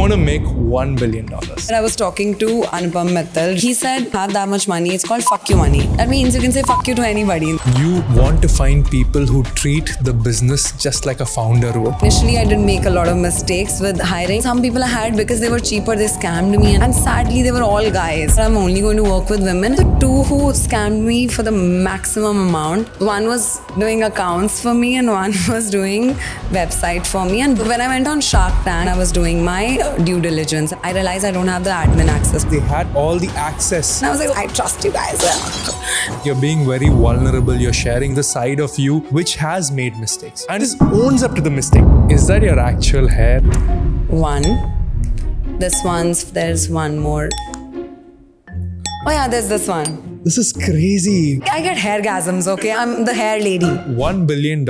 want to make $1 billion. I was talking to Anupam Mittal. He said, have that much money. It's called fuck you money. That means you can say fuck you to anybody. You want to find people who treat the business just like a founder would. Initially, I did make a lot of mistakes with hiring. Some people I had because they were cheaper, they scammed me. And sadly, they were all guys. I'm only going to work with women. The two who scammed me for the maximum amount, one was doing accounts for me and one was doing website for me. And when I went on Shark Tank, I was doing my due diligence. I realized I don't have the admin access. They had all the access. And I was like, I trust you guys. You're being very vulnerable. You're sharing the side of you which has made mistakes and just owns up to the mistake. Is that your actual hair? One. There's one more. Oh yeah, there's this one. This is crazy. I get hairgasms, okay? I'm the hair lady. $1 billion,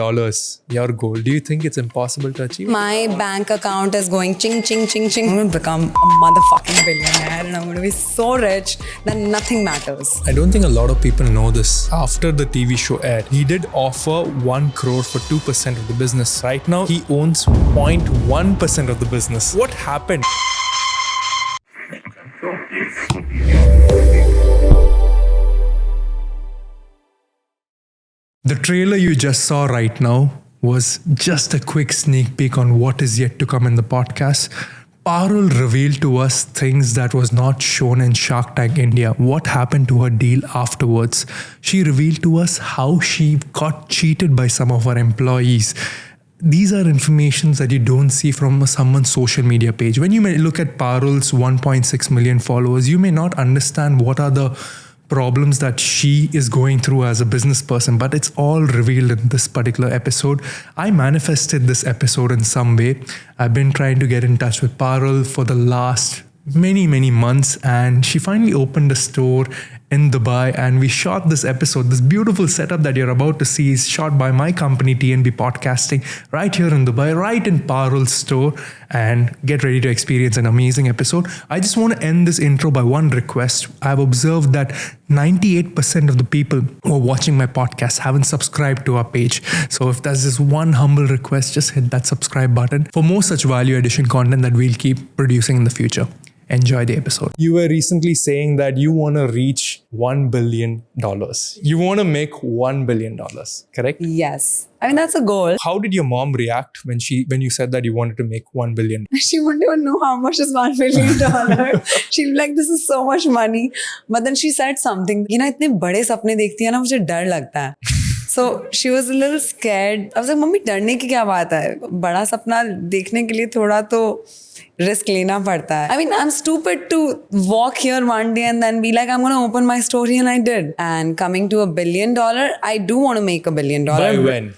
your goal. Do you think it's impossible to achieve? My bank account is going ching, ching, ching, ching. I'm going to become a motherfucking billionaire and I'm going to be so rich that nothing matters. I don't think a lot of people know this. After the TV show aired, he did offer 1 crore for 2% of the business. Right now, he owns 0.1% of the business. What happened? The trailer you just saw right now was just a quick sneak peek on what is yet to come in the podcast. Parul revealed to us things that was not shown in Shark Tank India. What happened to her deal afterwards? She revealed to us how she got cheated by some of her employees. These are informations that you don't see from someone's social media page. When you may look at Parul's 1.6 million followers, you may not understand what are the problems that she is going through as a business person, but it's all revealed in this particular episode. I manifested this episode in some way. I've been trying to get in touch with Parul for the last many months, and she finally opened a store in Dubai, and we shot this episode. This beautiful setup that you're about to see is shot by my company TNB Podcasting right here in Dubai, right in Parul's store, and get ready to experience an amazing episode. I just want to end this intro by one request. I've observed that 98% of the people who are watching my podcast haven't subscribed to our page. So if there's this one humble request, just hit that subscribe button for more such value addition content that we'll keep producing in the future. Enjoy the episode. You were recently saying that you want to reach $1 billion. You want to make $1 billion, correct? Yes. I mean, that's a goal. How did your mom react when you said that you wanted to make $1 billion? She wouldn't even know how much is $1 billion. She'd be like, this is so much money. But then she said something, इतने बड़े सपने देखती है ना, मुझे डर लगता है. So she was a little scared. I was like, mummy डरने की क्या बात है? बड़ा सपना देखने के लिए थोड़ा तो risk लेना पड़ता है. I mean, I'm stupid to walk here one day and then be like, I'm going to open my store, and I did. And coming to $1 billion, I do want to make $1 billion. By when?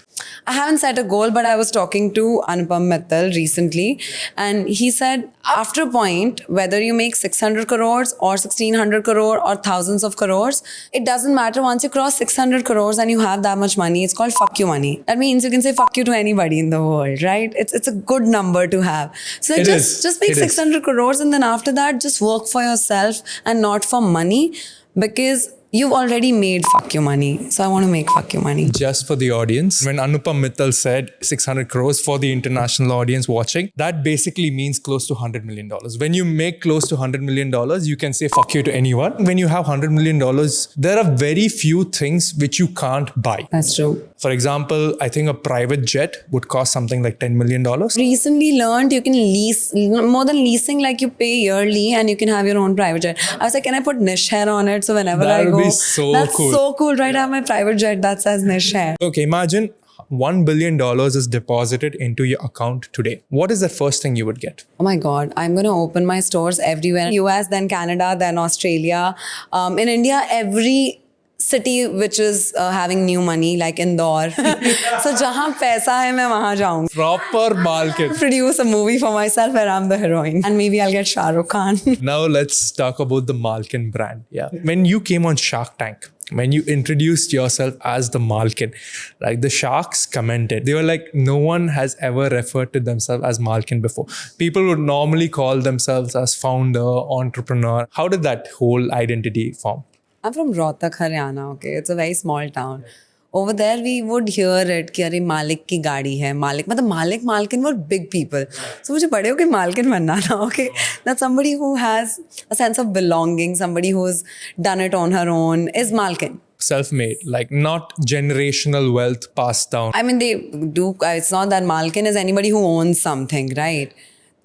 I haven't set a goal, but I was talking to Anupam Mittal recently, and he said, after a point, whether you make 600 crores or 1600 crore or thousands of crores, it doesn't matter. Once you cross 600 crores and you have that much money, it's called fuck you money. That means you can say fuck you to anybody in the world, right? It's a good number to have. So like just make 600 crores, and then after that, just work for yourself and not for money, because you've already made fuck you money. So I want to make fuck you money. Just for the audience, when Anupam Mittal said 600 crores for the international audience watching, that basically means close to $100 million. When you make close to $100 million, you can say fuck you to anyone. When you have $100 million, there are very few things which you can't buy. That's true. For example, I think a private jet would cost something like $10 million. Recently learned you can lease, more than leasing, like you pay yearly and you can have your own private jet. I was like, can I put Nish Hair on it? So whenever I go, be so that's cool. So cool, right? I have my private jet that says Nish Hair. Okay, imagine $1 billion is deposited into your account today. What is the first thing you would get? Oh my God, I'm going to open my stores everywhere. US, then Canada, then Australia. In India, every city which is having new money, like Indore. So jahan paisa hai, main wahan jaungi. Proper market. Produce a movie for myself where I'm the heroine. And maybe I'll get Shah Rukh Khan. Now let's talk about the Malikin brand. Yeah. When you came on Shark Tank, when you introduced yourself as the Malikin, like the sharks commented, they were like, no one has ever referred to themselves as Malikin before. People would normally call themselves as founder, entrepreneur. How did that whole identity form? I'm from Rohtak, Haryana, okay? It's a very small town. over there we would hear it कि अरे मालिक की गाड़ी है, मालिक मतलब मालिक मालकिन were big people. So मुझे बड़े होके मालकिन बनना था. Okay, that's somebody who has a sense of belonging, somebody who's done it on her own is malkin. Self-made, like not generational wealth passed down. I mean, they do. It's not that malkin is anybody who owns something, right?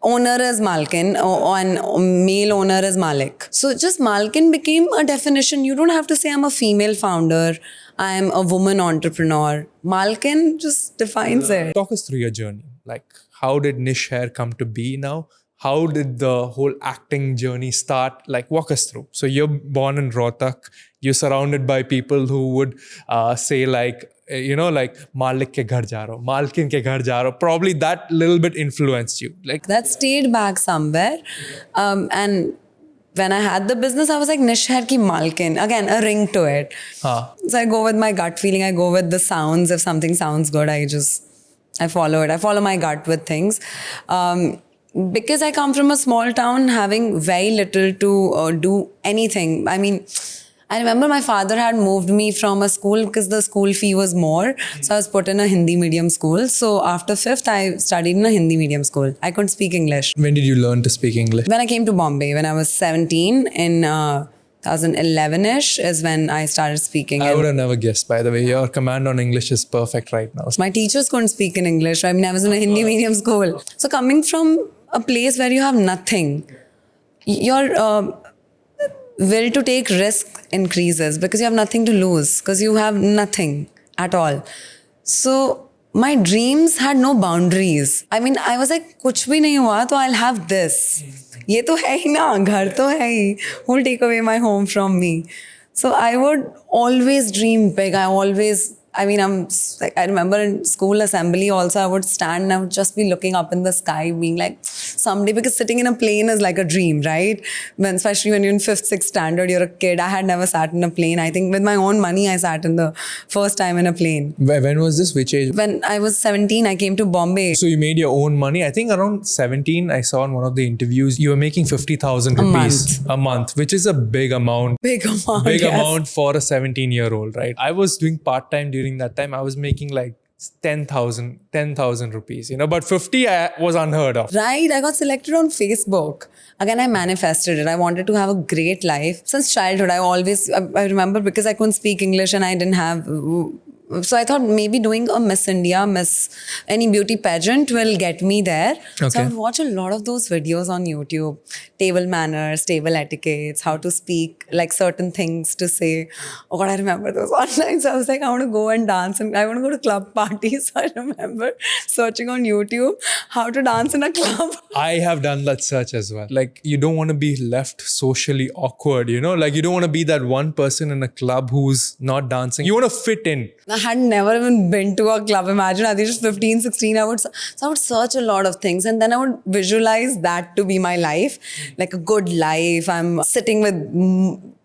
Owner is malkin and male owner is malik. So just malkin became a definition. You don't have to say I'm a female founder, I'm a woman entrepreneur. Malkin just defines it. Talk us through your journey. Like, how did Nish Hair come to be now? How did the whole acting journey start? Like, walk us through. So you're born in Rohtak. You're surrounded by people who would say like, like Malik ke ghar ja raha ho, Malkin ke ghar ja raha ho. Probably that little bit influenced you. Like that stayed back somewhere. And when I had the business, I was like, Nish Hair ki Malkin. Again, a ring to it. So I go with my gut feeling. I go with the sounds. If something sounds good, I follow it. I follow my gut with things. Because I come from a small town, having very little to do anything. I mean, I remember my father had moved me from a school because the school fee was more. So I was put in a Hindi medium school. So after 5th, I studied in a Hindi medium school. I couldn't speak English. When did you learn to speak English? When I came to Bombay, when I was 17 in 2011-ish is when I started speaking. I would have never guessed, by the way. Your command on English is perfect right now. My teachers couldn't speak in English. I mean, I was in a Hindi medium school. So coming from a place where you have nothing, your will to take risk increases because you have nothing to lose, because you have nothing at all. So my dreams had no boundaries. I mean, I was like, kuch bhi nahi hua, to I'll have this. Ye to hai hi na, ghar to hai hi. Who'll take away my home from me? So I would always dream big. I remember in school assembly also, I would stand and I would just be looking up in the sky, being like, someday, because sitting in a plane is like a dream, right? Especially when you're in 5th, 6th standard, you're a kid. I had never sat in a plane. I think with my own money, I sat in the first time in a plane. When was this? Which age? When I was 17, I came to Bombay. So you made your own money. I think around 17, I saw in one of the interviews, you were making 50,000 rupees a month, which is a big amount. Big amount, Big yes. amount for a 17-year-old, right? I was doing part-time during that time. I was making like 10,000 rupees, but 50 was unheard of. Right, I got selected on Facebook. Again, I manifested it. I wanted to have a great life. Since childhood, I remember because I couldn't speak English and I didn't have... So I thought maybe doing a Miss India, any beauty pageant will get me there. Okay. So I would watch a lot of those videos on YouTube. Table manners, table etiquettes, how to speak, like certain things to say. Oh God, I remember those online. So I was like, I want to go and dance and I want to go to club parties. So I remember searching on YouTube how to dance in a club. I have done that search as well. Like, you don't want to be left socially awkward, Like, you don't want to be that one person in a club who's not dancing. You want to fit in. I had never even been to a club. Imagine, I think just 15, 16, I would search a lot of things and then I would visualize that to be my life, like a good life. I'm sitting with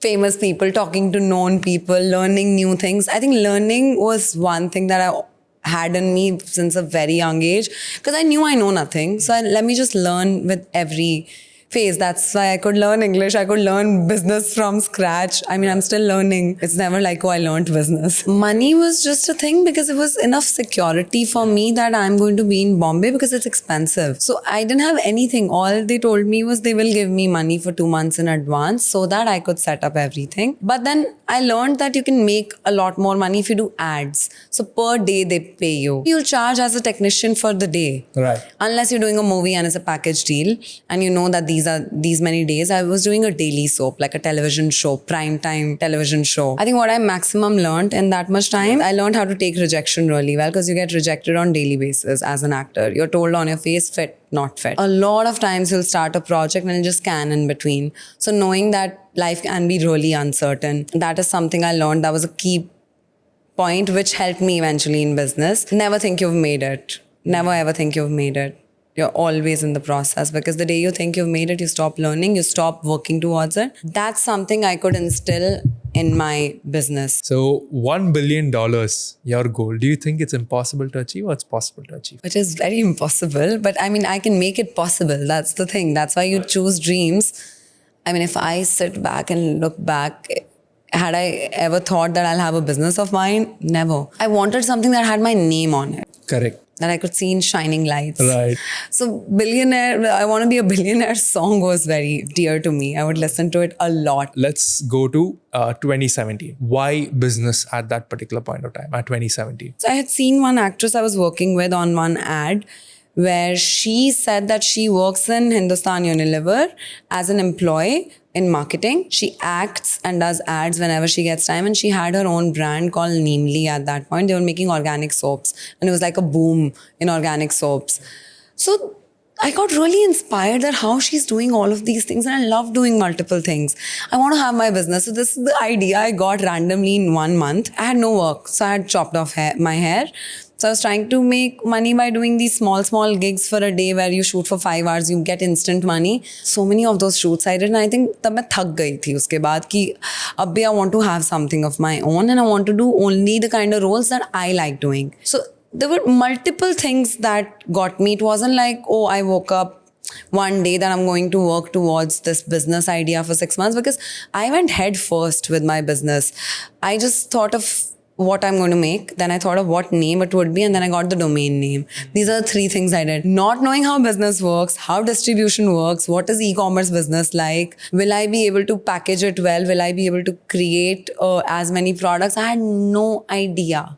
famous people, talking to known people, learning new things. I think learning was one thing that I had in me since a very young age because I knew I know nothing. So let me just learn with every phase. That's why I could learn English. I could learn business from scratch. I mean, I'm still learning. It's never like, oh, I learned business. Money was just a thing because it was enough security for me that I'm going to be in Bombay because it's expensive. So I didn't have anything. All they told me was they will give me money for 2 months in advance so that I could set up everything. But then I learned that you can make a lot more money if you do ads. So per day they pay you. You'll charge as a technician for the day. Right. Unless you're doing a movie and it's a package deal and you know that these many days. I was doing a daily soap, like a television show, prime time television show. I think what I maximum learned in that much time, I learned how to take rejection really well because you get rejected on daily basis as an actor. You're told on your face, fit, not fit. A lot of times you'll start a project and just can in between. So knowing that life can be really uncertain, that is something I learned. That was a key point which helped me eventually in business. Never think you've made it. Never ever think you've made it. You're always in the process because the day you think you've made it, you stop learning, you stop working towards it. That's something I could instill in my business. So $1 billion, your goal, do you think it's impossible to achieve or it's possible to achieve? It is very impossible, but I mean, I can make it possible. That's the thing. That's why you choose dreams. I mean, if I sit back and look back, Had I ever thought that I'll have a business of mine? Never. I wanted something that had my name on it, Correct. that I could see in shining lights. Right. So Billionaire, I Want to Be a Billionaire song was very dear to me. I would listen to it a lot. Let's go to 2017. Why business at that particular point of time, at 2017? So I had seen one actress I was working with on one ad where she said that she works in Hindustan Unilever as an employee in marketing. She acts and does ads whenever she gets time, and she had her own brand called Neemly at that point. They were making organic soaps, and it was like a boom in organic soaps. So I got really inspired at how she's doing all of these things, and I love doing multiple things. I want to have my business. So this is the idea I got randomly in 1 month. I had no work, so I had chopped off my hair. So I was trying to make money by doing these small gigs for a day where you shoot for 5 hours, you get instant money. So many of those shoots I did, and I think तब मैं थक गई थी उसके बाद कि अब भी I want to have something of my own, and I want to do only the kind of roles that I like doing. So there were multiple things that got me. It wasn't like, oh, I woke up one day that I'm going to work towards this business idea for 6 months, because I went head first with my business. I just thought of what I'm going to make. Then I thought of what name it would be, and then I got the domain name. These are the 3 things I did. Not knowing how business works, how distribution works, what is e-commerce business like, will I be able to package it well, will I be able to create as many products? I had no idea.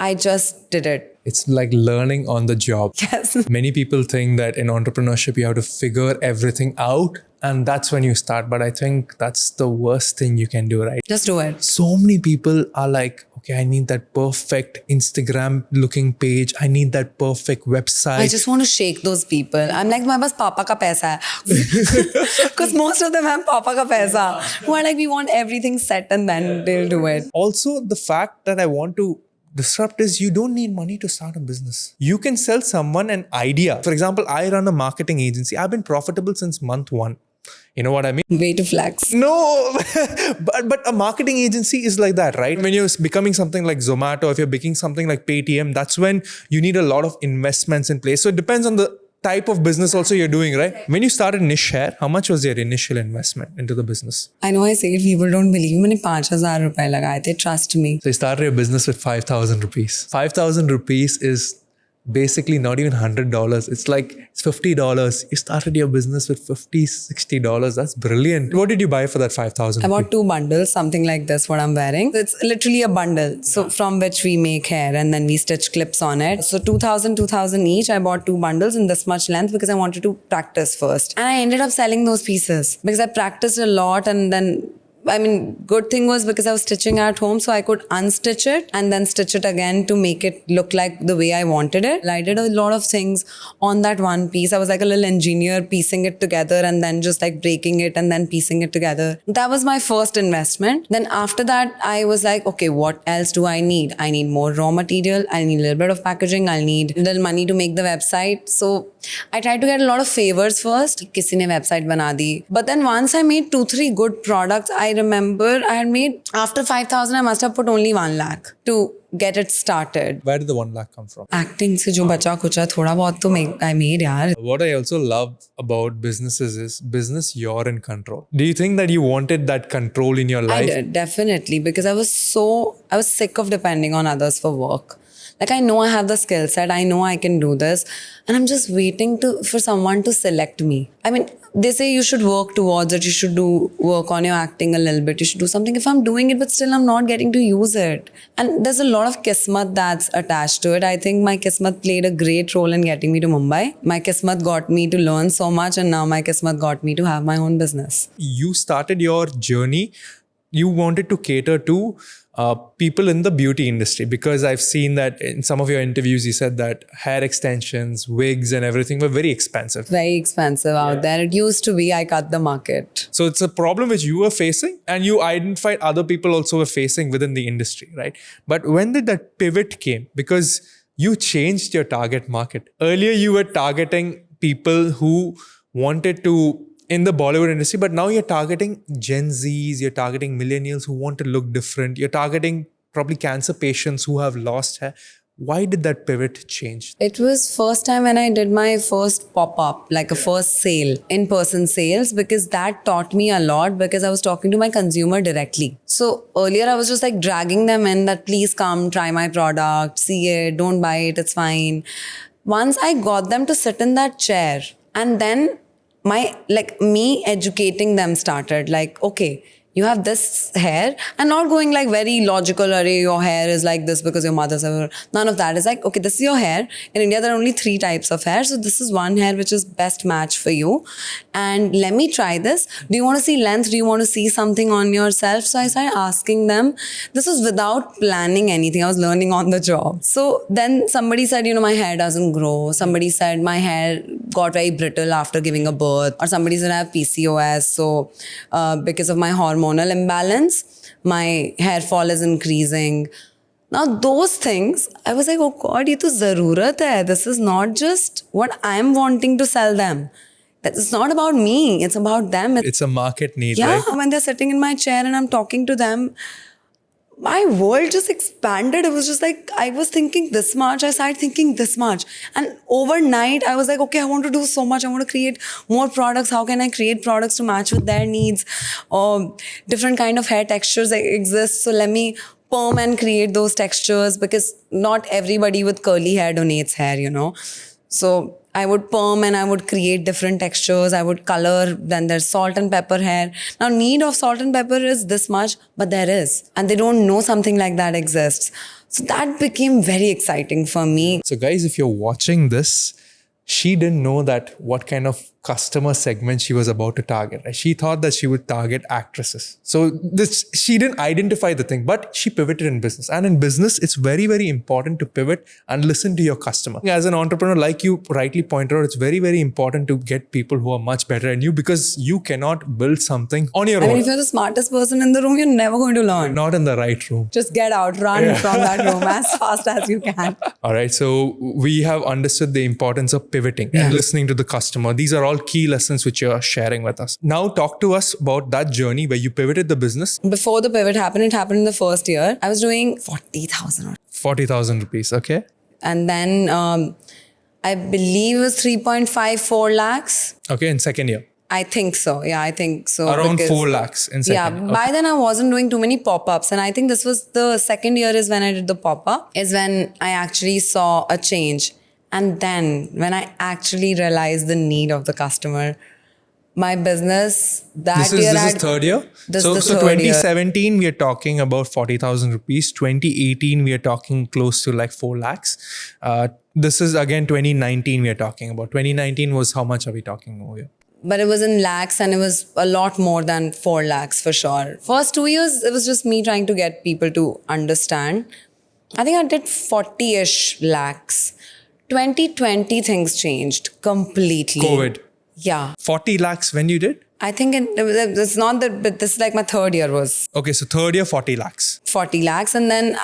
I just did it. It's like learning on the job. Yes. Many people think that in entrepreneurship, you have to figure everything out, and that's when you start. But I think that's the worst thing you can do, right? Just do it. So many people are like, okay, I need that perfect Instagram looking page. I need that perfect website. I just want to shake those people. I'm like, my bas papa ka paisa hai. Because most of them have papa ka paisa. Who are like, we want everything set and then they'll do it. Also, the fact that I want to disrupt is you don't need money to start a business. You can sell someone an idea. For example, I run a marketing agency. I've been profitable since month 1. You know what I mean? Way to flex. No, but a marketing agency is like that, right? When you're becoming something like Zomato, if you're becoming something like Paytm, that's when you need a lot of investments in place. So it depends on the type of business also you're doing, right? When you started Nish Hair, how much was your initial investment into the business? I know I say it, people don't believe me. मैंने 5,000 रुपए लगाए थे. Trust me. So you started your business with 5,000 rupees. 5,000 rupees is basically not even $100. It's like it's $50. You started your business with $50, $60. That's brilliant. What did you buy for that 5,000? I bought 2 bundles, something like this, what I'm wearing. It's literally a bundle. So from which we make hair and then we stitch clips on it. So 2,000 each. I bought 2 bundles in this much length because I wanted to practice first. And I ended up selling those pieces because I practiced a lot, and then good thing was because I was stitching at home, so I could unstitch it and then stitch it again to make it look like the way I wanted it. I did a lot of things on that one piece. I was like a little engineer piecing it together and then just like breaking it and then piecing it together. That was my first investment. Then after that, I was like, okay, what else do I need? I need more raw material. I need a little bit of packaging. I'll need a little money to make the website. So I tried to get a lot of favors first. Kisi ne website bana di. But then once I made 2-3 good products, I remember I had made, after 5,000, I must have put only 1 lakh to get it started. Where did the 1 lakh come from? Acting se jo bacha kucha thoda bahut to I made yaar. What I also love about businesses is business you're in control. Do you think that you wanted that control in your life? I did, definitely, because I was sick of depending on others for work. Like, I know I have the skill set, I know I can do this, and I'm just waiting for someone to select me. They say you should work towards it, you should work on your acting a little bit, you should do something. If I'm doing it, but still I'm not getting to use it. And there's a lot of kismat that's attached to it. I think my kismat played a great role in getting me to Mumbai. My kismat got me to learn so much, and now my kismat got me to have my own business. You started your journey, you wanted to cater to people in the beauty industry, because I've seen that in some of your interviews, you said that hair extensions, wigs and everything were very expensive. Very expensive out there. It used to be. I cut the market. So it's a problem which you were facing, and you identified other people also were facing within the industry, right? But when did that pivot came? Because you changed your target market. Earlier, you were targeting people who wanted to in the Bollywood industry, but now you're targeting Gen Zs, you're targeting millennials who want to look different, you're targeting probably cancer patients who have lost hair. Why did that pivot change? It was first time when I did my first pop-up, like a first sale, in-person sales, because that taught me a lot because I was talking to my consumer directly. So earlier I was just like dragging them in that please come, try my product, see it, don't buy it, it's fine. Once I got them to sit in that chair, and then me educating them started, like, okay, you have this hair, and not going like very logical, array, your hair is like this because your mother's ever. None of that. It's like, okay, this is your hair. In India, there are only 3 types of hair. So this is one hair which is best match for you. And let me try this. Do you want to see length? Do you want to see something on yourself? So I started asking them. This was without planning anything. I was learning on the job. So then somebody said, my hair doesn't grow. Somebody said my hair got very brittle after giving a birth. Or somebody said I have PCOS. So because of my hormonal imbalance, my hair fall is increasing. Now those things, I was like, oh God, ye to zarurat hai. This is not just what I'm wanting to sell them. It's not about me. It's about them. It's a market need, yeah, right? When they're sitting in my chair and I'm talking to them, my world just expanded. It was just like, I was thinking this much. I started thinking this much. And overnight, I was like, okay, I want to do so much. I want to create more products. How can I create products to match with their needs? Or different kind of hair textures exist. So let me perm and create those textures, because not everybody with curly hair donates hair, So I would perm and I would create different textures. I would color. Then there's salt and pepper hair. Now, need of salt and pepper is this much, but there is. And they don't know something like that exists. So that became very exciting for me. So guys, if you're watching this, she didn't know that what kind of customer segment she was about to target. She thought that she would target actresses. So she didn't identify the thing, but she pivoted in business. And in business, it's very, very important to pivot and listen to your customer. As an entrepreneur, like you rightly pointed out, it's very, very important to get people who are much better than you, because you cannot build something on your own. I mean, if you're the smartest person in the room, you're never going to learn. Not in the right room. Just get out, run from that room as fast as you can. All right. So we have understood the importance of pivoting and listening to the customer. These are all key lessons which you're sharing with us. Now talk to us about that journey where you pivoted the business. Before the pivot happened, it happened in the first year. I was doing 40,000. 40,000 rupees. Okay. And then I believe it was 3.54 lakhs. Okay. In second year. I think so. Yeah, I think so. Around 4 lakhs in second year. Yeah, by then I wasn't doing too many pop-ups. And I think this was the second year is when I did the pop-up, is when I actually saw a change. And then when I actually realized the need of the customer, my business This is third year? So 2017, we are talking about 40,000 rupees. 2018, we are talking close to like 4 lakhs. This is again 2019 we are talking about. 2019 was how much are we talking over here? But it was in lakhs, and it was a lot more than 4 lakhs for sure. First 2 years, it was just me trying to get people to understand. I think I did 40-ish lakhs. 2020, things changed completely. COVID. Yeah. 40 lakhs when you did? I think it's not that, but this is like my third year was. Okay, so third year, 40 lakhs. 40 lakhs. And then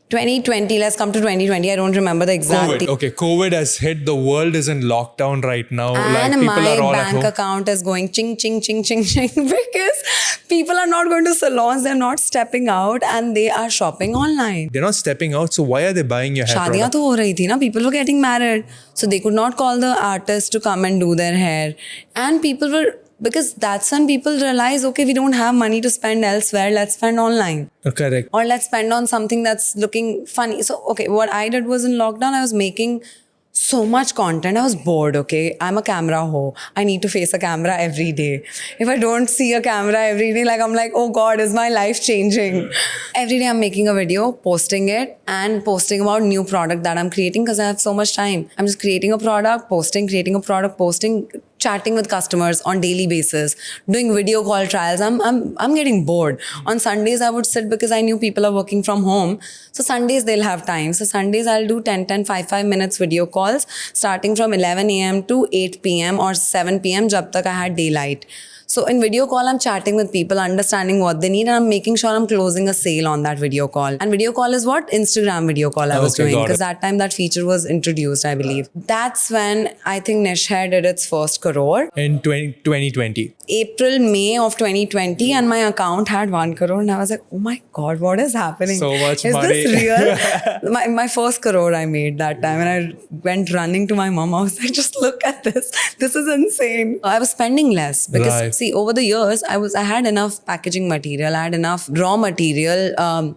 2020, let's come to 2020. I don't remember the exact. COVID. Okay, COVID has hit. The world is in lockdown right now. And like people my are all bank account is going ching, ching, ching, ching, ching because people are not going to salons. They're not stepping out and they are shopping online. They're not stepping out. So why are they buying your hair Shaadiyan product? to ho rahi thi na. People were getting married. So they could not call the artist to come and do their hair. And people were... Because that's when people realize, okay, we don't have money to spend elsewhere. Let's spend online. Correct. Or let's spend on something that's looking funny. So, okay, what I did was in lockdown, I was making so much content. I was bored, okay? I'm a camera ho. I need to face a camera every day. If I don't see a camera every day, I'm like, oh God, is my life changing? Every day I'm making a video, posting it, and posting about new product that I'm creating because I have so much time. I'm just creating a product, posting, creating a product, posting, chatting with customers on daily basis, doing video call trials. I'm getting bored. On Sundays, I would sit because I knew people are working from home. So Sundays, they'll have time. So Sundays, I'll do 5 minutes video calls starting from 11 a.m. to 8 p.m. or 7 p.m. jab tak I had daylight. So in video call, I'm chatting with people, understanding what they need, and I'm making sure I'm closing a sale on that video call. And video call is what? Instagram video call I was doing, because that time that feature was introduced, I believe. That's when I think Nish Hair did its first crore. In 2020. April, May of 2020, and my account had 1 crore, and I was like, oh my God, what is happening? So much is money. This real? my first crore I made that time, and I went running to my mom. I was like, just look at this. This is insane. I was spending less because see, over the years, I had enough packaging material, I had enough raw material.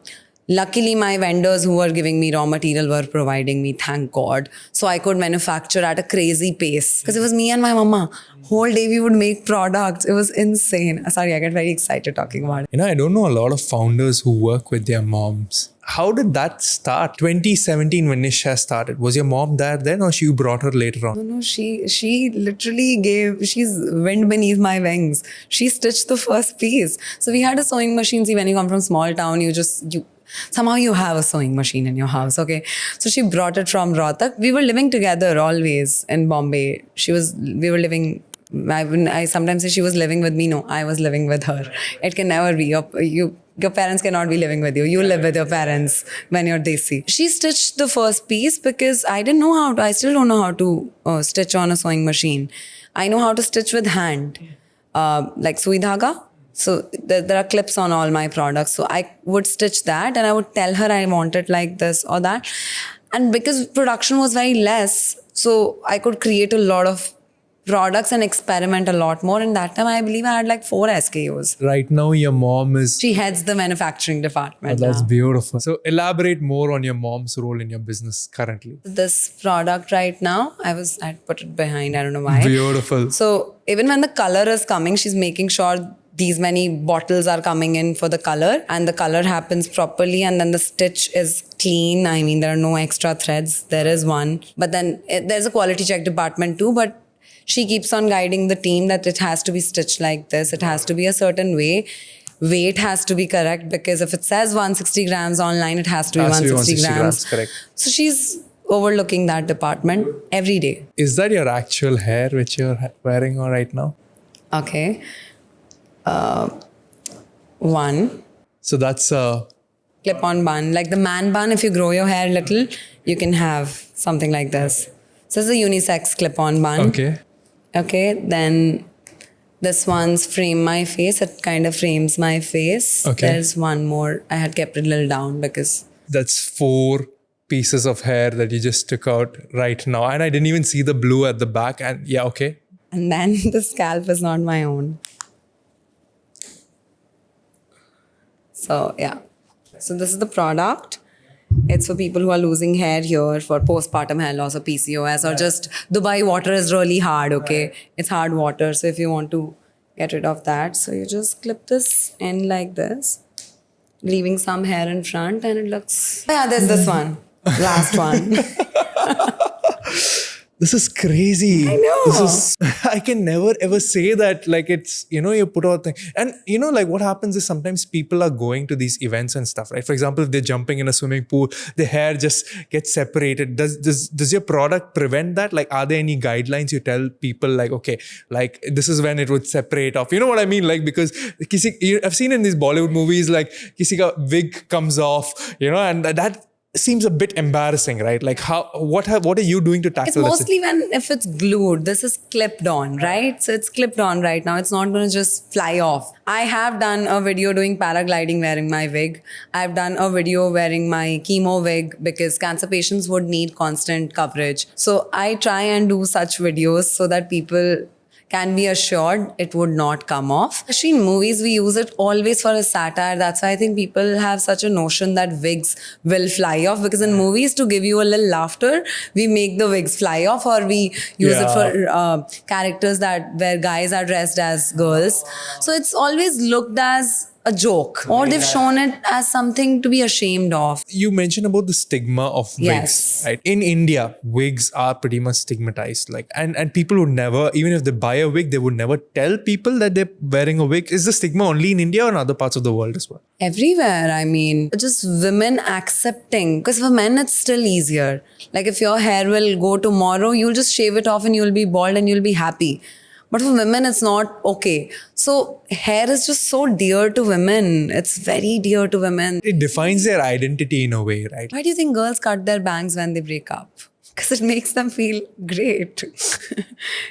Luckily, my vendors who were giving me raw material were providing me, thank God. So I could manufacture at a crazy pace. Because it was me and my mama. Whole day we would make products. It was insane. Sorry, I get very excited talking about it. You know, I don't know a lot of founders who work with their moms. How did that start? 2017 when Nish Hair started. Was your mom there then, or you brought her later on? No, she literally she's wind beneath my wings. She stitched the first piece. So we had a sewing machine. See, when you come from small town, somehow you have a sewing machine in your house, okay? So she brought it from Rohtak. We were living together always in Bombay. We were living, I sometimes say she was living with me. No, I was living with her. It can never be. Your parents cannot be living with you. You live with your parents when you're desi. She stitched the first piece because I didn't know how to, I still don't know how to stitch on a sewing machine. I know how to stitch with hand, like sui dhaga. So there are clips on all my products. So I would stitch that and I would tell her I want it like this or that. And because production was very less, so I could create a lot of products and experiment a lot more. And that time I believe I had like 4 SKUs. Right now your mom She heads the manufacturing department. Oh, that's beautiful. So elaborate more on your mom's role in your business currently. This product right now, I'd put it behind, I don't know why. Beautiful. So even when the color is coming, she's making sure these many bottles are coming in for the color and the color happens properly and then the stitch is clean. I mean, there are no extra threads. There is one. But then there's a quality check department too. But she keeps on guiding the team that it has to be stitched like this. It has to be a certain way. Weight has to be correct because if it says 160 grams online, it has to be 160 grams. Correct. So she's overlooking that department every day. Is that your actual hair which you're wearing right now? Okay. One. So that's a clip-on bun. Like the man bun, if you grow your hair a little, you can have something like this. So it's a unisex clip-on bun. Okay. Then this one's frame my face. It kind of frames my face. Okay. There's one more. I had kept it a little down because... That's 4 pieces of hair that you just took out right now. And I didn't even see the blue at the back. And yeah, okay. And then the scalp is not my own. So yeah. So this is the product. It's for people who are losing hair here for postpartum hair loss or PCOS or just Dubai water is really hard, okay? It's hard water. So if you want to get rid of that, so you just clip this in like this, leaving some hair in front and it looks... Yeah, there's this one. Last one. This is crazy. I know. I can never ever say that like it's, you put out thing. And like what happens is sometimes people are going to these events and stuff, right? For example, if they're jumping in a swimming pool, the hair just gets separated. Does your product prevent that? Like, are there any guidelines you tell people like, okay, like this is when it would separate off? You know what I mean? Like, because I've seen in these Bollywood movies, like kisi ka wig comes off, and that seems a bit embarrassing, right? Like what are you doing to tackle this? It's mostly if it's glued. This is clipped on, right? So it's clipped on right now. It's not going to just fly off. I have done a video doing paragliding wearing my wig. I've done a video wearing my chemo wig because cancer patients would need constant coverage. So I try and do such videos so that people can be assured it would not come off. Especially in movies, we use it always for a satire. That's why I think people have such a notion that wigs will fly off, because in movies, to give you a little laughter, we make the wigs fly off, or we use it for characters where guys are dressed as girls. So it's always looked as a joke, or they've shown it as something to be ashamed of. You mentioned about the stigma of wigs, yes. Right? In India, wigs are pretty much stigmatized. Like, and people would never, even if they buy a wig, they would never tell people that they're wearing a wig. Is the stigma only in India or in other parts of the world as well? Everywhere, I mean, just women accepting, because for men, it's still easier. Like if your hair will go tomorrow, you'll just shave it off and you'll be bald and you'll be happy. But for women, it's not okay. So hair is just so dear to women. It's very dear to women. It defines their identity in a way, right? Why do you think girls cut their bangs when they break up? Because it makes them feel great.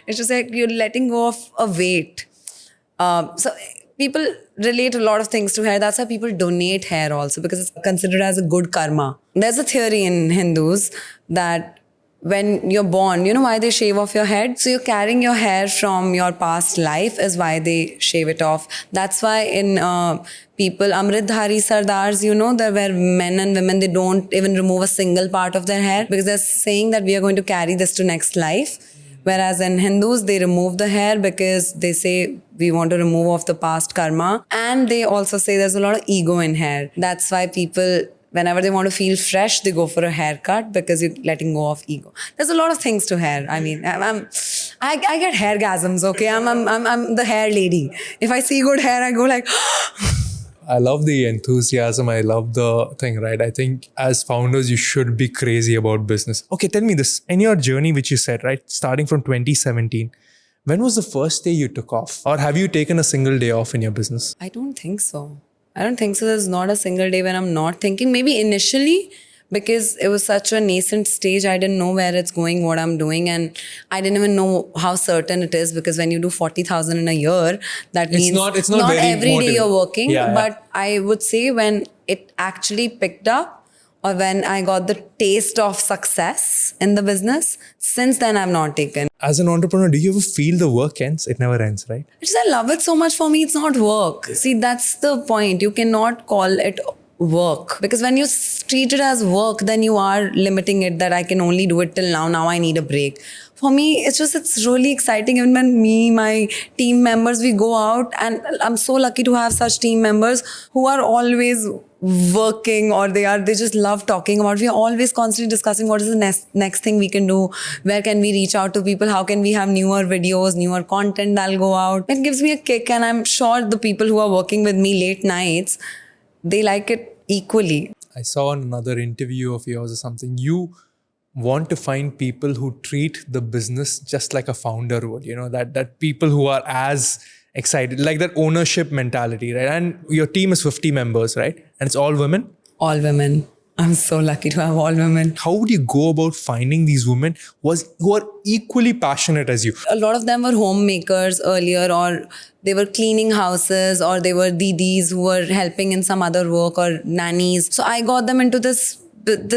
It's just like you're letting go of a weight. So people relate a lot of things to hair. That's why people donate hair also, because it's considered as a good karma. There's a theory in Hindus that when you're born, you know why they shave off your head? So you're carrying your hair from your past life is why they shave it off. That's why in people, Amritdhari Sardars, you know, there were men and women, they don't even remove a single part of their hair because they're saying that we are going to carry this to next life. Whereas in Hindus, they remove the hair because they say we want to remove off the past karma. And they also say there's a lot of ego in hair. That's why people, whenever they want to feel fresh, they go for a haircut because you're letting go of ego. There's a lot of things to hair. I mean, I get hairgasms, okay? I'm the hair lady. If I see good hair, I go like... I love the enthusiasm. I love the thing, right? I think as founders, you should be crazy about business. Okay, tell me this. In your journey, which you said, right, starting from 2017, when was the first day you took off? Or have you taken a single day off in your business? I don't think so. There's not a single day when I'm not thinking. Maybe initially, because it was such a nascent stage, I didn't know where it's going, what I'm doing, and I didn't even know how certain it is, because when you do 40,000 in a year, that means it's not very every day you're working. Yeah, but I would say when it actually picked up, or when I got the taste of success in the business, since then I've not taken. As an entrepreneur, do you ever feel the work ends? It never ends, right? It's just I love it so much. For me, it's not work. See, that's the point. You cannot call it work, because when you treat it as work, then you are limiting it, that I can only do it till now I need a break. For me, it's really exciting. Even when my team members, we go out, and I'm so lucky to have such team members who are always working, or they just love talking about. We are always constantly discussing what is the next thing we can do, where can we reach out to people, how can we have newer videos, newer content that'll go out. It gives me a kick, and I'm sure the people who are working with me late nights, they like it equally. I saw another interview of yours or something. You want to find people who treat the business just like a founder would, you know, that people who are as excited, like that ownership mentality, right? And your team is 50 members, right? And it's all women? All women. I'm so lucky to have all women. How would you go about finding these women who are equally passionate as you? A lot of them were homemakers earlier, or they were cleaning houses, or they were didis who were helping in some other work, or nannies. So I got them into this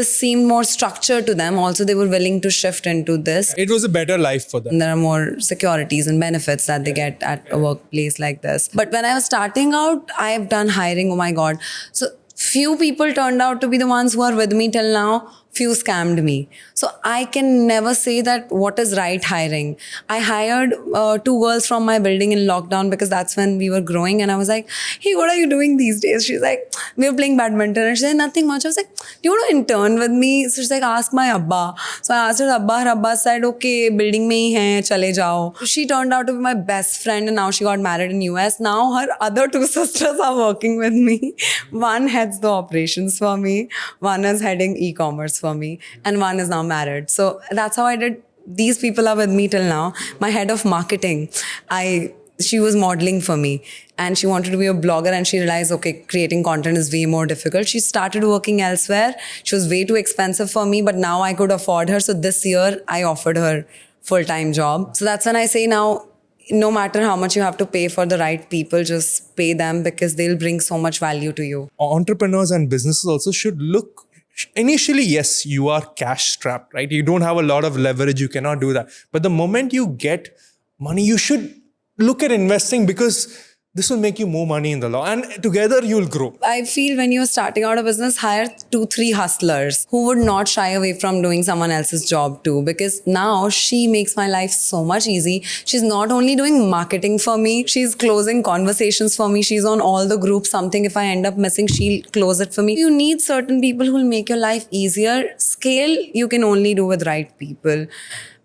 seemed more structure to them. Also, they were willing to shift into this. It was a better life for them. And there are more securities and benefits that they get at a workplace like this. But when I was starting out, I've done hiring, oh my God. So few people turned out to be the ones who are with me till now. Few scammed me. So I can never say that what is right hiring. I hired 2 girls from my building in lockdown, because that's when we were growing. And I was like, hey, what are you doing these days? She's like, we were playing badminton. And she said, nothing much. I was like, do you want to intern with me? So she's like, ask my Abba. So I asked her Abba. Her Abba said, okay, building mein hi hai, chale jao. She turned out to be my best friend, and now she got married in US. Now her other 2 sisters are working with me. One heads the operations for me. One is heading e-commerce for me, and one is now married. So that's how I did. These people are with me till now. My head of marketing, she was modeling for me, and she wanted to be a blogger, and she realized, okay, creating content is way more difficult. She started working elsewhere. She was way too expensive for me, but now I could afford her. So this year I offered her full-time job. So that's when I say now, no matter how much you have to pay for the right people, just pay them, because they'll bring so much value to you. Entrepreneurs and businesses also should look, initially, yes, you are cash strapped, right? You don't have a lot of leverage. You cannot do that. But the moment you get money, you should look at investing, because this will make you more money in the long, and together you'll grow. I feel when you're starting out a business, hire 2-3 hustlers who would not shy away from doing someone else's job too, because now she makes my life so much easy. She's not only doing marketing for me, she's closing conversations for me. She's on all the groups. Something if I end up missing, she'll close it for me. You need certain people who will make your life easier. Scale, you can only do with right people.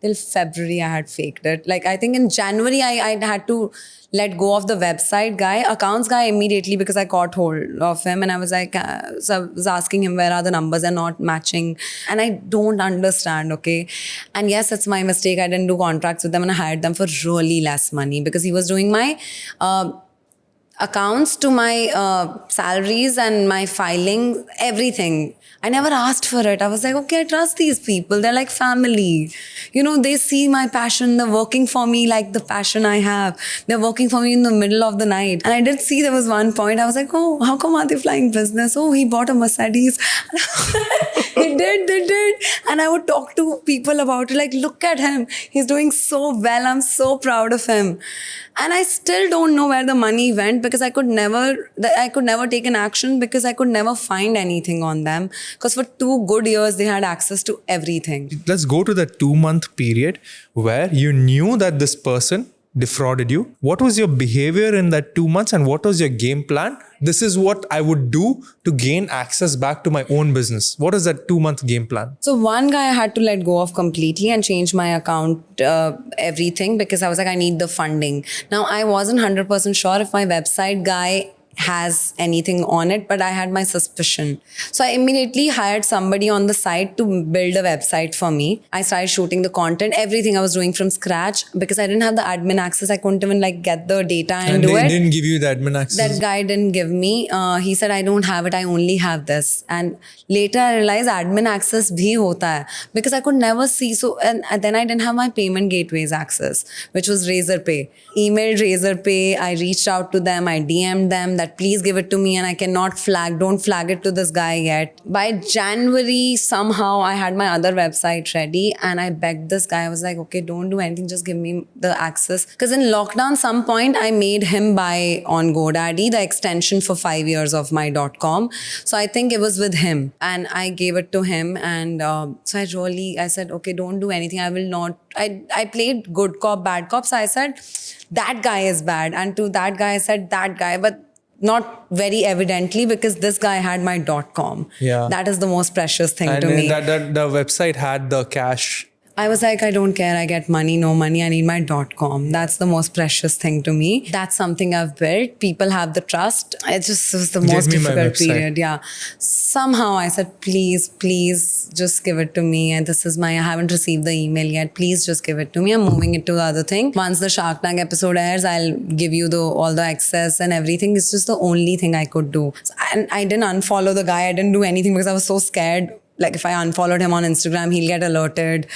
till February I had faked it. Like I think in January I had to let go of the website guy, accounts guy immediately because I caught hold of him and I was like, so I was asking him where are the numbers are not matching and I don't understand, okay? And yes, it's my mistake. I didn't do contracts with them and I hired them for really less money because he was doing my accounts to my salaries and my filing, everything. I never asked for it. I was like, okay, I trust these people. They're like family. You know, they see my passion. They're working for me like the passion I have. They're working for me in the middle of the night. And I did see there was one point. I was like, oh, how come are they flying business? Oh, he bought a Mercedes. They did. And I would talk to people about it. Like, look at him. He's doing so well. I'm so proud of him. And I still don't know where the money went because I could never take an action because I could never find anything on them. Because for 2 good years, they had access to everything. Let's go to that 2-month period where you knew that this person defrauded you. What was your behavior in that 2 months and what was your game plan? This is what I would do to gain access back to my own business. What is that 2-month game plan? So one guy I had to let go of completely and change my account, everything, because I was like, I need the funding. Now, I wasn't 100% sure if my website guy has anything on it, but I had my suspicion. So I immediately hired somebody on the side to build a website for me. I started shooting the content, everything I was doing from scratch because I didn't have the admin access. I couldn't even like get the data and do it. And they didn't give you the admin access? That guy didn't give me. He said, I don't have it. I only have this. And later I realized admin access bhi hota hai because I could never see. So, and then I didn't have my payment gateways access, which was Razorpay. Emailed Razorpay. I reached out to them. I DM'd them that please give it to me and I cannot don't flag it to this guy yet. By January, somehow I had my other website ready and I begged this guy. I was like, okay, don't do anything. Just give me the access. Because in lockdown, some point I made him buy on GoDaddy the extension for 5 years of my .com. So I think it was with him and I gave it to him. And so I said, okay, don't do anything. I will not. I played good cop, bad cop. So I said, that guy is bad. And to that guy, I said, that guy. But not very evidently because this guy had my .com. Yeah. That is the most precious thing to me. And the website had the cash. I was like, I don't care. I get money, no money. I need my .com. That's the most precious thing to me. That's something I've built. People have the trust. It just was the most difficult period. Yeah. Somehow I said, please, just give it to me. And I haven't received the email yet. Please just give it to me. I'm moving it to the other thing. Once the Shark Tank episode airs, I'll give you all the access and everything. It's just the only thing I could do. And I didn't unfollow the guy. I didn't do anything because I was so scared. Like if I unfollowed him on Instagram, he'll get alerted.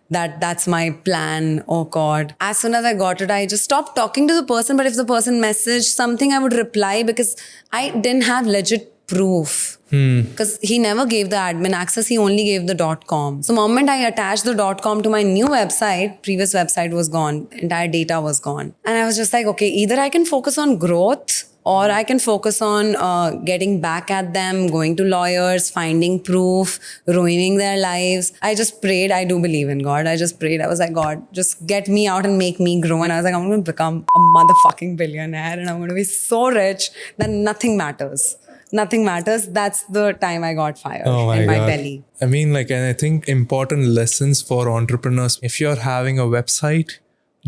That's my plan. Oh God. As soon as I got it, I just stopped talking to the person. But if the person messaged something, I would reply because I didn't have legit proof. Because he never gave the admin access. He only gave the .com. So the moment I attached the .com to my new website, previous website was gone. Entire data was gone. And I was just like, okay, either I can focus on growth or I can focus on getting back at them, going to lawyers, finding proof, ruining their lives. I just prayed. I do believe in God. I just prayed. I was like, God, just get me out and make me grow. And I was like, I'm going to become a motherfucking billionaire and I'm going to be so rich that nothing matters. Nothing matters. That's the time I got fired in my belly. I mean, and I think important lessons for entrepreneurs. If you're having a website,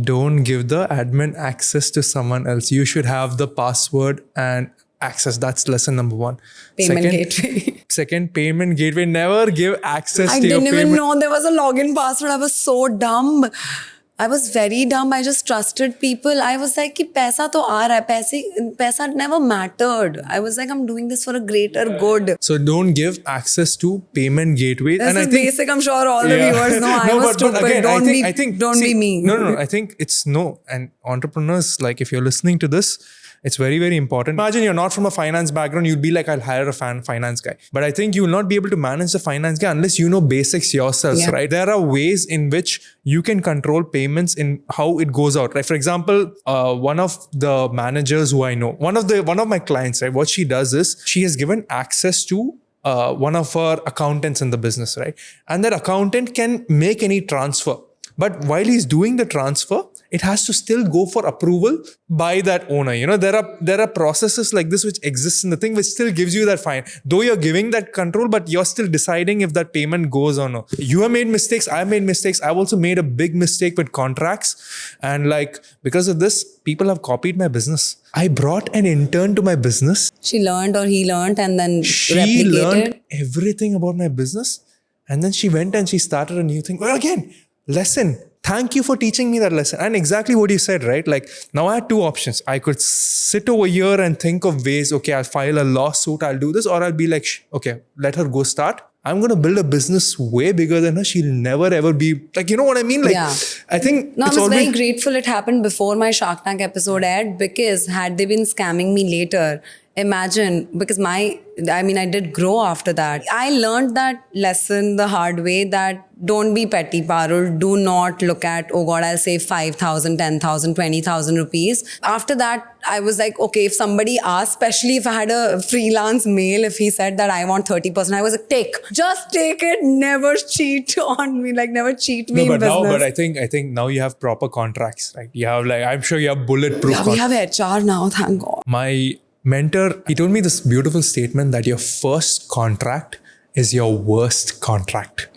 don't give the admin access to someone else. You should have the password and access. That's lesson number 1. Gateway. Second, payment gateway. Never give access I to your didn't payment. even know there was a login password. I was so dumb. I was very dumb. I just trusted people. I was like, ki paisa to aa raha hai. Paisa never mattered. I was like, I'm doing this for a greater good. So don't give access to payment gateway. This is basic. I'm sure all the viewers know. I was stupid. Again, don't be me. No. I think it's no. And entrepreneurs, like if you're listening to this, it's very, very important. Imagine you're not from a finance background. You'd be like, I'll hire a finance guy. But I think you will not be able to manage the finance guy unless you know basics yourself, right? There are ways in which you can control payments in how it goes out. Right? For example, one of the managers who I know, one of my clients, right? What she does is she has given access to one of her accountants in the business, right? And that accountant can make any transfer. But while he's doing the transfer, it has to still go for approval by that owner. You know, there are processes like this which exist in the thing which still gives you that fine. Though you're giving that control, but you're still deciding if that payment goes or no. You have made mistakes. I've made mistakes. I've also made a big mistake with contracts. And like, because of this, people have copied my business. I brought an intern to my business. She learned or he learned and then She replicated. learned everything about my business. And then she went and she started a new thing. Well, again, lesson. Thank you for teaching me that lesson. And exactly what you said, right? Like now I had two options. I could sit over here and think of ways, okay, I'll file a lawsuit, I'll do this, or I'll be like, okay, let her go start. I'm going to build a business way bigger than her. She'll never ever be like, you know what I mean? Like, Yeah. I think No, I it's was always very grateful it happened before my Shark Tank episode aired, because had they been scamming me later, imagine, because I did grow after that. I learned that lesson the hard way, that don't be petty, Parul. Do not look at, oh God, I'll save 5,000, 10,000, 20,000 rupees. After that, I was like, okay, if somebody asked, especially if I had a freelance male, if he said that I want 30%, I was like, just take it. Never cheat on me. Like never cheat me in business. but I think now you have proper contracts, right? You have like, I'm sure you have bulletproof Yeah, we have HR now, thank God. My mentor, he told me this beautiful statement that your first contract is your worst contract.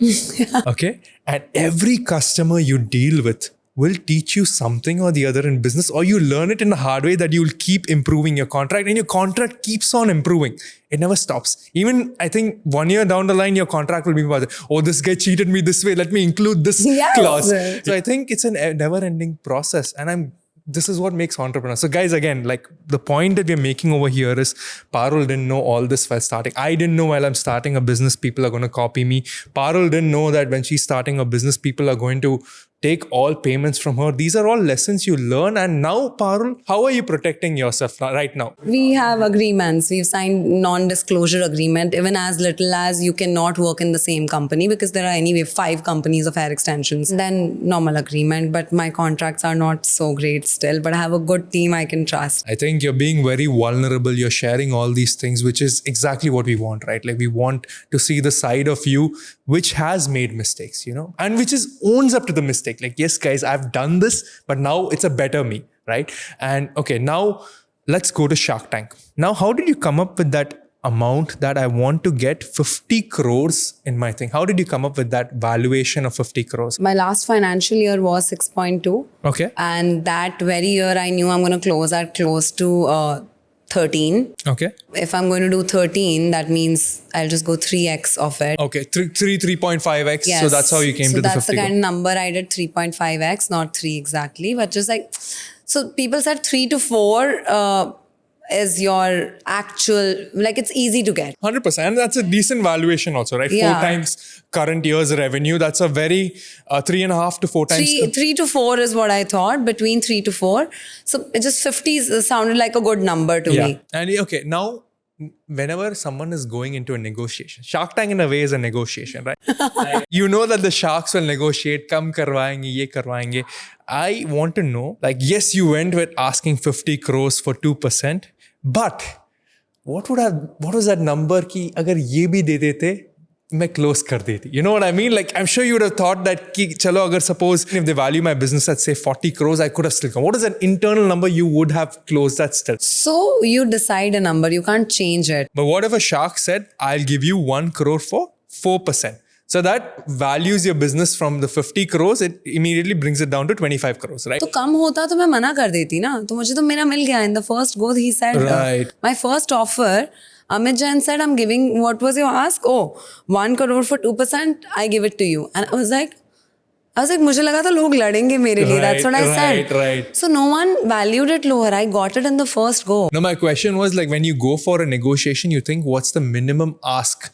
Okay? And every customer you deal with will teach you something or the other in business, or you learn it in a hard way that you'll keep improving your contract, and your contract keeps on improving. It never stops. Even I think 1 year down the line, your contract will be about, oh, this guy cheated me this way. Let me include this clause. So I think it's a never-ending process. And this is what makes entrepreneurs. So guys, again, like the point that we're making over here is Parul didn't know all this while starting. I didn't know while I'm starting a business, people are going to copy me. Parul didn't know that when she's starting a business, people are going to take all payments from her. These are all lessons you learn. And now, Parul, how are you protecting yourself right now? We have agreements. We've signed non-disclosure agreement, even as little as you cannot work in the same company, because there are anyway 5 companies of hair extensions. Then normal agreement, but my contracts are not so great still, but I have a good team I can trust. I think you're being very vulnerable. You're sharing all these things, which is exactly what we want, right? Like we want to see the side of you which has made mistakes, you know, and which owns up to the mistake. Like, yes, guys, I've done this, but now it's a better me, right? And okay, now let's go to Shark Tank. Now, how did you come up with that amount that I want to get 50 crores in my thing? How did you come up with that valuation of 50 crores? My last financial year was 6.2. Okay. And that very year, I knew I'm going to close at close to 13. Okay. If I'm going to do 13, that means I'll just go 3x of it. Okay, 3.5x. Yes. So that's how you came to the 50. So that's the kind of number I did, 3.5x, not 3 exactly. But just like, so people said 3 to 4 is your actual, like it's easy to get. 100%. And that's a decent valuation also, right? Yeah. 4 times current year's revenue. That's a very 3.5 to 4 times. 3 to 4 is what I thought, between 3 to 4. So it just 50 sounded like a good number to me. And okay, now whenever someone is going into a negotiation, Shark Tank in a way is a negotiation, right? Like, you know that the sharks will negotiate, kam karwayenge, ye karwayenge. I want to know, like, yes, you went with asking 50 crores for 2%, but what was that number ki agar ye bhi de dete, मैं close कर देती. You know what I mean? Like, I'm sure you would have thought that कि चलो अगर suppose if they value my business at say 40 crores, I could have still come. What is an internal number you would have closed that still? So you decide a number, you can't change it. But what if a shark said, I'll give you 1 crore for 4%? So that values your business from the 50 crores, it immediately brings it down to 25 crores, right? तो कम होता तो मैं मना कर देती ना. तो मुझे तो मेरा मिल गया. In the first go, he said, Right. My first offer, Amit Jain said, I'm giving, what was your ask? Oh, 1 crore for 2%, I give it to you. And I was like, मुझे लगा था लोग लड़ेंगे मेरे लिए. That's what I said. Right. So no one valued it lower. I got it in the first go. Now my question was like, when you go for a negotiation, you think what's the minimum ask?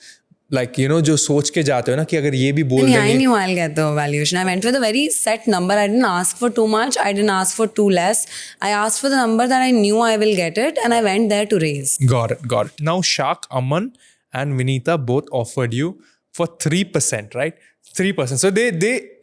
Like, you know, जो सोच के जाते हो ना कि अगर ये भी बोल देंगे. I knew I'll get the valuation. I went with a very set number. I didn't ask for too much. I didn't ask for too less. I asked for the number that I knew I will get it, and I went there to raise. Got it. Now Shark, Aman and Vinita both offered you for 3%, right? 3%. So they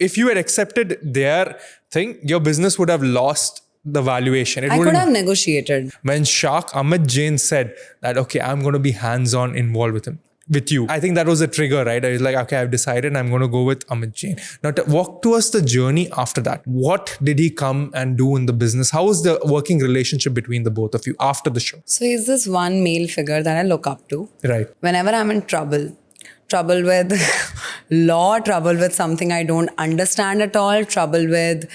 if you had accepted their thing, your business would have lost the valuation. I could have negotiated. When Shark Amit Jain said that, okay, I'm going to be hands-on involved with him, with you. I think that was a trigger, right? I was like, okay, I've decided I'm going to go with Amit Jain. Now, walk to us the journey after that. What did he come and do in the business? How was the working relationship between the both of you after the show? So he's this one male figure that I look up to. Right. Whenever I'm in trouble with law, trouble with something I don't understand at all, trouble with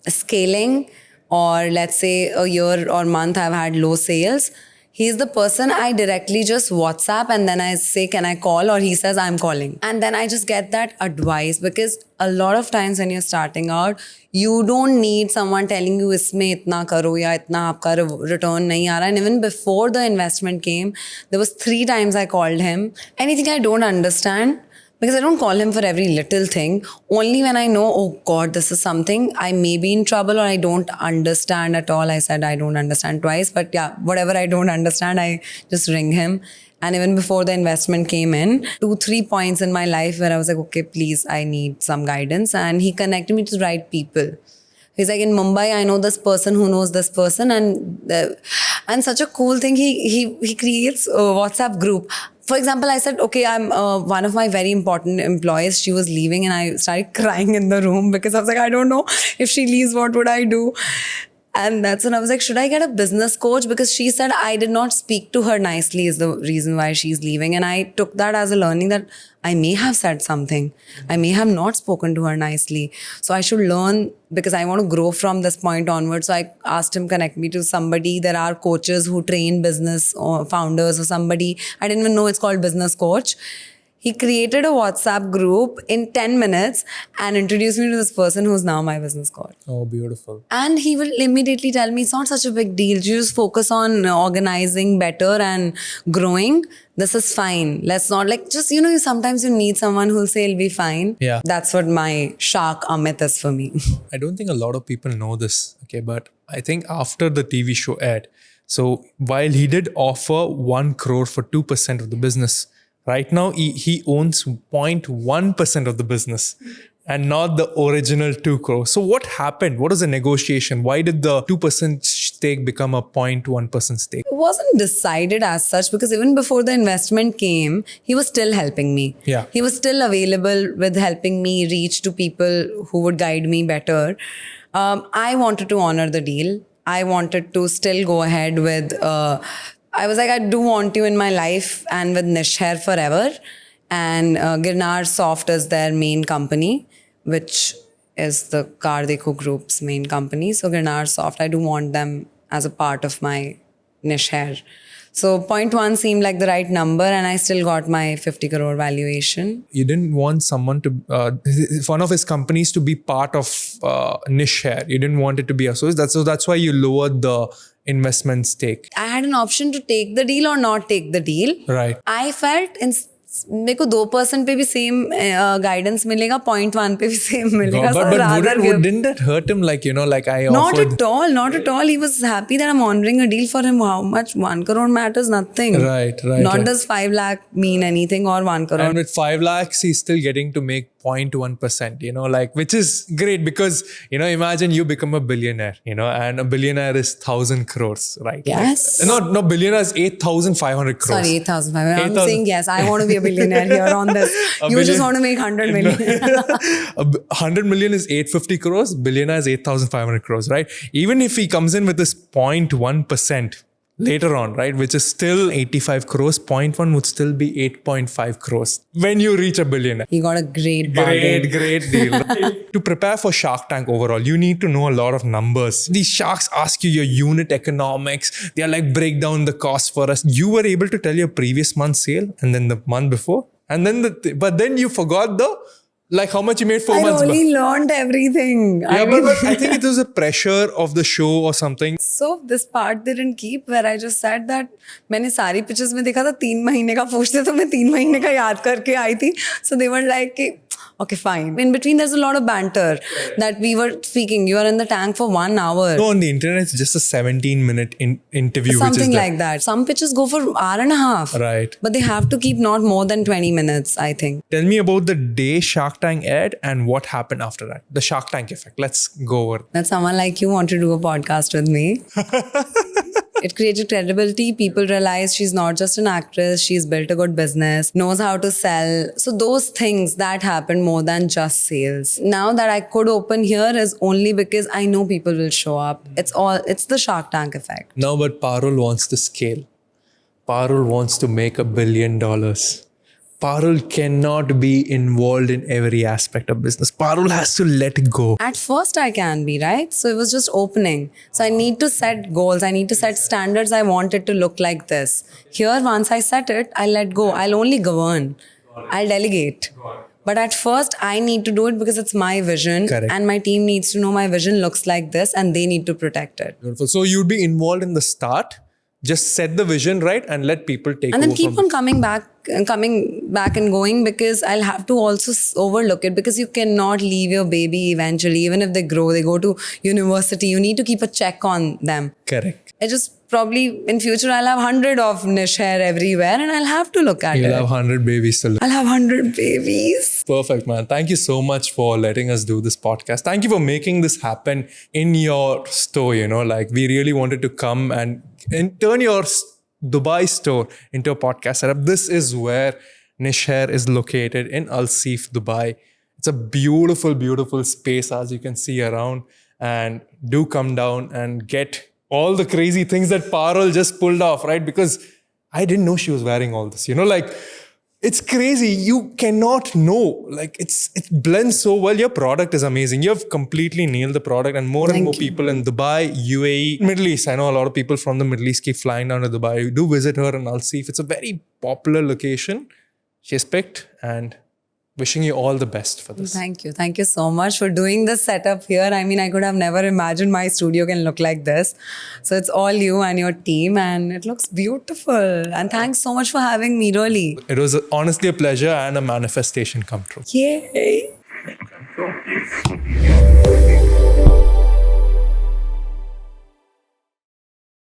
scaling, or let's say a year or month I've had low sales, he's the person I directly just WhatsApp and then I say, can I call? Or he says, I'm calling. And then I just get that advice, because a lot of times when you're starting out, you don't need someone telling you, isme itna karo ya itna aapka return nahi aa raha. And even before the investment came, there was 3 times I called him. Anything I don't understand, because I don't call him for every little thing. Only when I know, oh God, this is something I may be in trouble or I don't understand at all. I said I don't understand twice. But yeah, whatever I don't understand, I just ring him. And even before the investment came in, 2-3 points in my life where I was like, okay, please, I need some guidance. And he connected me to the right people. He's like, in Mumbai, I know this person who knows this person. And such a cool thing, he creates a WhatsApp group. For example, I said, okay, I'm one of my very important employees. She was leaving and I started crying in the room because I was like, I don't know if she leaves, what would I do? And that's when I was like, should I get a business coach? Because she said I did not speak to her nicely is the reason why she's leaving. And I took that as a learning that I may have said something. I may have not spoken to her nicely. So I should learn, because I want to grow from this point onwards. So I asked him, connect me to somebody. There are coaches who train business or founders or somebody. I didn't even know it's called business coach. He created a WhatsApp group in 10 minutes and introduced me to this person who's now my business coach. Oh, beautiful. And he will immediately tell me, it's not such a big deal. You just focus on organizing better and growing. This is fine. Let's not just, sometimes you need someone who'll say it'll be fine. Yeah. That's what my Shark Amit is for me. I don't think a lot of people know this, okay, but I think after the TV show aired, so while he did offer 1 crore for 2% of the business, right now he owns 0.1% of the business and not the original 2 crore. So what happened? What was the negotiation? Why did the 2% stake become a 0.1% stake? It wasn't decided as such, because even before the investment came, he was still helping me. Yeah. He was still available with helping me reach to people who would guide me better. I wanted to honor the deal. I wanted to still go ahead with... I was like, I do want you in my life and with Nish Hair forever. And Girnar Soft is their main company, which is the Kar Dekho Group's main company. So Girnar Soft, I do want them as a part of my Nish Hair. So 0.1 seemed like the right number, and I still got my 50 crore valuation. You didn't want someone to, one of his companies to be part of Nish Hair. You didn't want it to be associated. So that's why you lowered the investment stake. I had an option to take the deal or not take the deal. Right. I felt मेरे को 2% पे भी same guidance मिलेगा 0.1 पे भी same मिलेगा. But didn't that hurt him? I offered... Not at all. He was happy that I'm honoring a deal for him. How much? 1 crore matters nothing. Right. Not does 5 lakh mean anything or 1 crore. And with 5 lakhs, he's still getting to make 0.1%, which is great because, imagine you become a billionaire, and a billionaire is 1,000 crores, right? Yes. No, billionaire is 8,500 crores. Sorry, 8,500. I'm saying yes, I want to be a billionaire here on this. Just want to make 100 million. 100 million is 850 crores. Billionaire is 8,500 crores, right? Even if he comes in with this 0.1% later on, right, which is still 85 crores, 0.1 would still be 8.5 crores when you reach a billionaire. He got a great bargain. Great deal. To prepare for Shark Tank overall, you need to know a lot of numbers. These sharks ask you your unit economics. They are break down the cost for us. You were able to tell your previous month's sale and then the month before. And then but then you forgot how much you made 4 months back. I only learned everything. Yeah, but I think it was a pressure of the show or something. So this part didn't keep, where I just said that मैंने सारी pictures में देखा था 3 महीने का पूछते तो मैं 3 महीने का याद करके आई थी. So they were like, okay, fine. In between, there's a lot of banter that we were speaking. You are in the tank for 1 hour. No, on the internet, it's just a 17-minute interview. Something like that. Some pitches go for an hour and a half. Right. But they have to keep not more than 20 minutes, I think. Tell me about the day Shark Tank aired and what happened after that. The Shark Tank effect. Let's go over. That someone like you want to do a podcast with me. It created credibility. People realized she's not just an actress, she's built a good business, knows how to sell. So those things that happened more than just sales. Now that I could open here is only because I know people will show up. It's the Shark Tank effect. No, but Parul wants to scale. Parul wants to make $1 billion. Parul cannot be involved in every aspect of business. Parul has to let go. At first I can be, right? So it was just opening. So I need to set goals. I need to set standards. I want it to look like this. Here, once I set it, I'll let go. I'll only govern. I'll delegate. But at first, I need to do it because it's my vision. Correct. And my team needs to know my vision looks like this and they need to protect it. Beautiful. So you'd be involved in the start, just set the vision right and let people take And over then keep on coming back and going, because I'll have to also overlook it, because you cannot leave your baby eventually. Even if they grow, they go to university, you need to keep a check on them. Correct. I just probably in future I'll have 100 of Nish Hair everywhere and I'll have to look at it. You'll have 100 babies to look. I'll have 100 babies. Perfect, man. Thank you so much for letting us do this podcast. Thank you for making this happen in your store. Like we really wanted to come and turn your Dubai store into a podcast setup. This is where Nish Hair is located in Al Seef, Dubai. It's a beautiful, beautiful space as you can see around. And do come down and get all the crazy things that Parul just pulled off, right? Because I didn't know she was wearing all this. Like it's crazy. You cannot know. Like it blends so well. Your product is amazing. You have completely nailed the product, and more and more people in Dubai, UAE, Middle East. I know a lot of people from the Middle East keep flying down to Dubai. Do visit her and I'll see if it's a very popular location she's picked, and wishing you all the best for this. Thank you. Thank you so much for doing this setup here. I mean, I could have never imagined my studio can look like this. So it's all you and your team, and it looks beautiful. And thanks so much for having me, really. It was honestly a pleasure and a manifestation come true. Yay.